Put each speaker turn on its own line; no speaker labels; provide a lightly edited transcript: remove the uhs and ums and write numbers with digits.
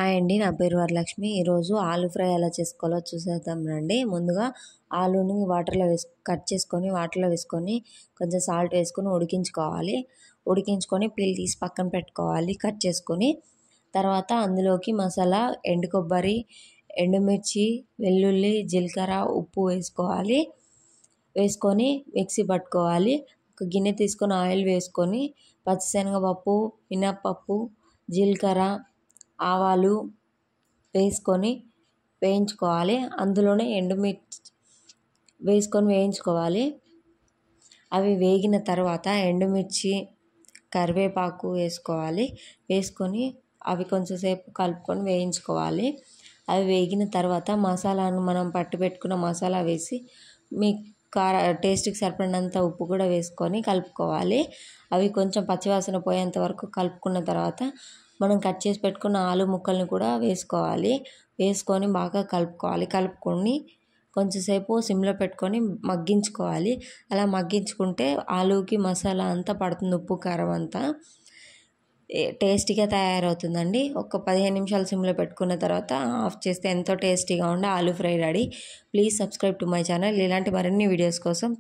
Hi అండి, నా పేరు వరలక్ష్మి. ఈరోజు ఆలు ఫ్రై ఎలా చేసుకోవాలో చూసేద్దాం రండి. ముందుగా ఆలుని కట్ చేసుకొని వాటర్లో వేసుకొని కొంచెం సాల్ట్ వేసుకొని ఉడికించుకొని పీల్ తీసి పక్కన పెట్టుకోవాలి కట్ చేసుకొని. తర్వాత అందులోకి మసాలా ఎండు కొబ్బరి, ఎండుమిర్చి, వెల్లుల్లి, జీలకర్ర, ఉప్పు వేసుకొని మిక్సీ పట్టుకోవాలి. ఒక గిన్నె తీసుకొని ఆయిల్ వేసుకొని పచ్చిశనగపప్పు, మినప్పప్పు, జీలకర్ర, ఆవాలు వేసుకొని వేయించుకోవాలి. అందులోనే ఎండుమిర్చి వేసుకొని వేయించుకోవాలి. అవి వేగిన తర్వాత ఎండుమిర్చి, కరివేపాకు వేసుకొని అవి కొంచెంసేపు కలుపుకొని వేయించుకోవాలి. అవి వేగిన తర్వాత మసాలాను మనం పట్టి పెట్టుకున్న మసాలా వేసి మీ టేస్ట్కి సరిపడినంత ఉప్పు కూడా వేసుకొని కలుపుకోవాలి. అవి కొంచెం పచ్చివాసన పోయేంత వరకు కలుపుకున్న తర్వాత మనం కట్ చేసి పెట్టుకున్న ఆలు ముక్కల్ని కూడా వేసుకొని బాగా కలుపుకొని కొంచెంసేపు సిమ్లో పెట్టుకొని మగ్గించుకోవాలి. అలా మగ్గించుకుంటే ఆలుకి మసాలా అంతా పడుతుంది, ఉప్పు కారం అంతా టేస్టీగా తయారవుతుందండి. ఒక 15 నిమిషాలు సిమ్లో పెట్టుకున్న తర్వాత ఆఫ్ చేస్తే ఎంతో టేస్టీగా ఉండే ఆలు fry ready. Please subscribe to my channel. ఇలాంటి మరిన్ని వీడియోస్ కోసం